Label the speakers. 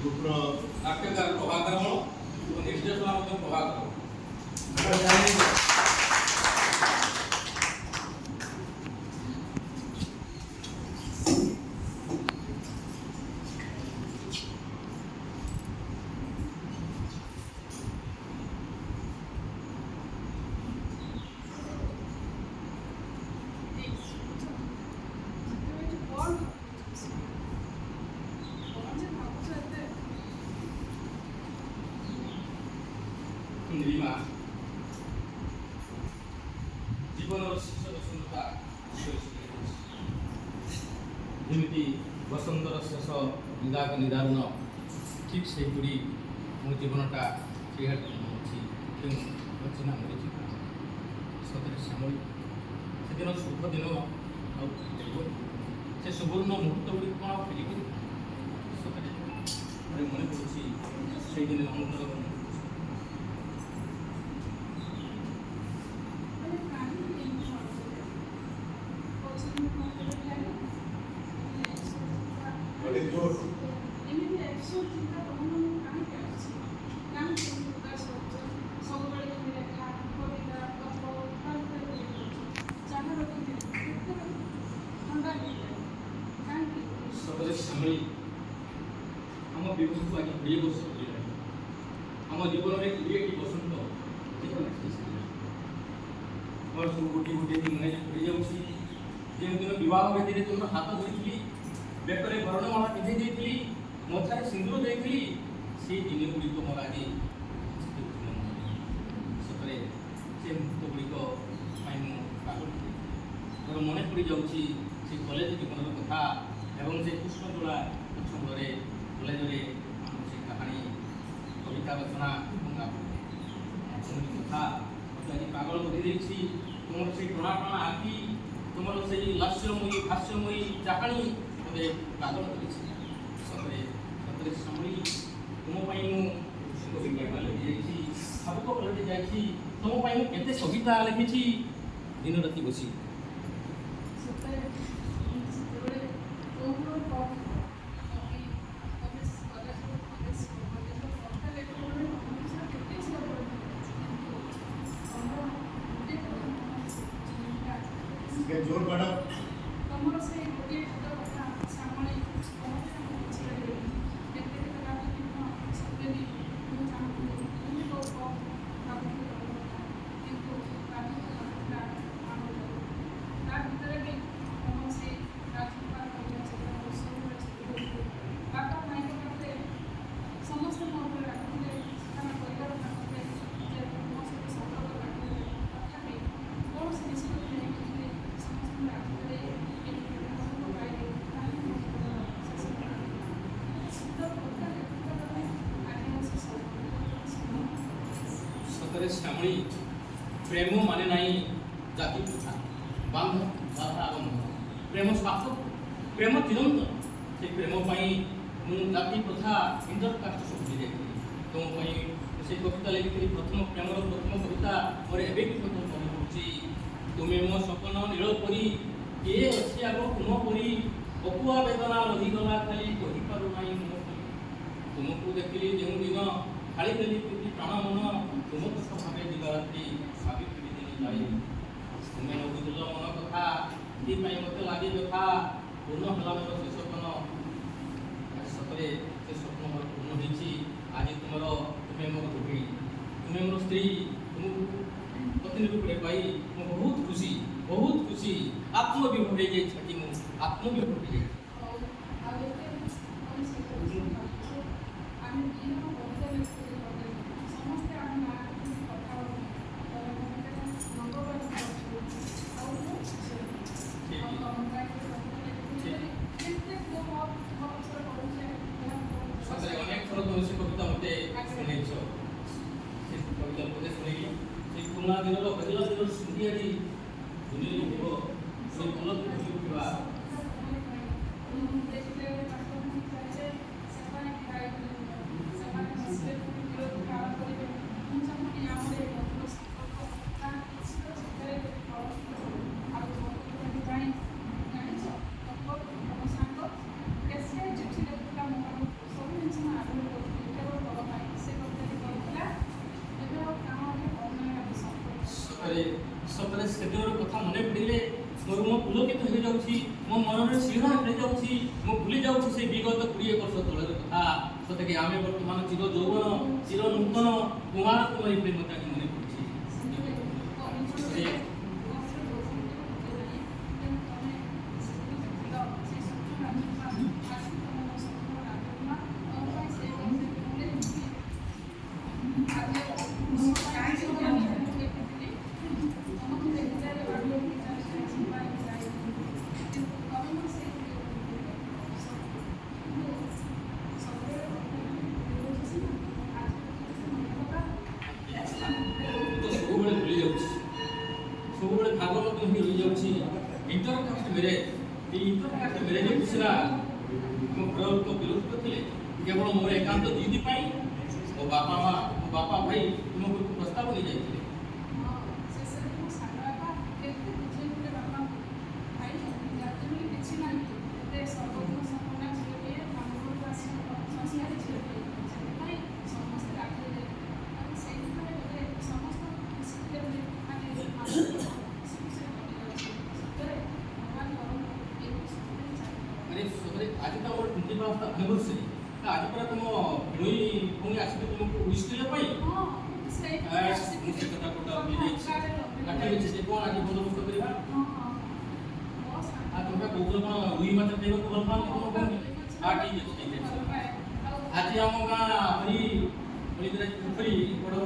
Speaker 1: Group
Speaker 2: नाट्यकार Prabhakar और निर्देशना प्रभाकर नीलिमा जीवन और शिक्षक सुंदरता जमी बसंतर शेष विदाक निधारण ठीक से मो जीवनटा से चिन्ह मरी सतरे श्यामल से दिन शुभ दिन से सुवर्ण मुहूर्त गुड़ी कौन फेरिक सतरे मन पड़े से दिन अनुग्रह सतरे श्यामली आम विवाह को आज 20 वर्ष आम जीवन में 20 बसंत और सब गोटे गोटे दिन पड़ जाऊँगी जो दिन बहुत बेदी तुम हाथ धोई बेकर बरणमाला पिंधे मथार सिंदूर देती से दिन गुड़िक मोर आज सतरे से मुहूर्त गुड़िक मोर मन पड़ जाऊँगी से कलेज जीवन कथा एवं से कृष्णचूड़ा उच्छंदे कलेज से कहानी कविता रचना कथा आज पागल कर तुम से टणा टणा आखि तुम से लास्यमयी हास्यमयी चाहाणी मत पागल कर सतरे सतरे श्यामली तुम लिखी भावुक पलटि जाइए तुम केते कविता लिखी दिन राति बसी
Speaker 1: जोर बड़ा
Speaker 2: श्यामली प्रेम माने नहीं जाति प्रथा बांध बाधा बंध प्रेम शाश्वत प्रेम चिरंतन से प्रेम मुझे जाति प्रथा इंटर कास्ट सब भूली जाइए तुम से कविता लिखी प्रथम प्रेमर प्रथम कविता मोर एवं मन पड़ी तुम्हें मो सपन नीलपरी किए अच्छी आग पुनः परी अकुआ वेदना रहीगला खाली कहीपू ना तुमको देखिली जो दिन खाली देली प्राण मन तुम कष्ट भावे दिवारात्रि भावी पीढ़ी दिन जाई तुम्हें न बुझल मन कथा ये मत लगे व्यथा पूर्ण हला मोर शेष क्षण सतरे से स्वप्न मोर पूर्ण होती आज तुम्हें मोर गृहिणी तुम्हें मोर स्त्री तुमको पत्नी रूपे पाई मु बहुत खुशी आत्मविभोर हो छठी मु आत्मविभोर हो कविता मत कविता मत शुणी पुना दिन पहिला दिन स्मृति दुनिया से फल उठा ସେଦିନର କଥା ମନେ ପଡ଼ିଲେ ମୋ ପୁଲକିତ ହୋଇଯାଉଛି, ମୋ ମନରେ ଶିହରଣ ଖେଳିଯାଉଛି, ମୁଁ ଭୁଲି ଯାଉଛି ସେ ବିଗତ 20 ବର୍ଷ ତଳର କଥା। ସତେକି ଆମେ ବର୍ତ୍ତମାନ ଚିର ଯୌବନ, ଚିର ନୂତନ କୁମାର କୁମାରୀ ପ୍ରେମତାକୁ ମନେ ପଡ଼ୁଛି। ସବୁବେଳେ ଭୁଲି ଯାଉଛି, ସବୁବେଳେ ଭାଗବତ ହିଁ ରହିଯାଉଛି। ଇଣ୍ଟରକାଷ୍ଟ ମ୍ୟାରେଜ, এই ইଣ୍ଟରକାଷ୍ଟ ମ୍ୟାରେଜ ଖୁସିଲା ଆମ ଘର ଲୋକ ବିରୋଧ କରିଥିଲେ। କେବଳ ମୋର ଏକାନ୍ତ ଜିଦି ପାଇଁ ମୋ ବାପା ଭାଇ ତୁମକୁ ପ୍ରସ୍ତାବ ନେଇଯାଇଥିଲେ। ଆରେ ସତରେ ଆଜି ତ ଆମର 25th ଆନିଭର୍ସରୀ, ଆଜି ପରା ତୁମ ଭିଣୋଇ ପୁଣି ଆସିବେ ତୁମକୁ ୱିଶ୍ କରିବା ପାଇଁ। ମୁଁ ସେ କଥା କୋଟା ଭୁଲିଯାଇଛି। କାଟିବେ ସେ କ'ଣ ଆଜି ବନ୍ଦୋବସ୍ତ କରିବା? ତୁମେ କହୁଥିଲ କ'ଣ ରୁଇ ମାଛ ଖାଇବାକୁ ଭଲ ପାଆନ୍ତି ତୁମ ଭଉଣୀ? ଠିକ୍ ଅଛି ଠିକ୍ ଅଛି। ଆଜି ଆମ ଗାଁ ହରିଦ୍ରା ପୋଖରୀ ବଡ଼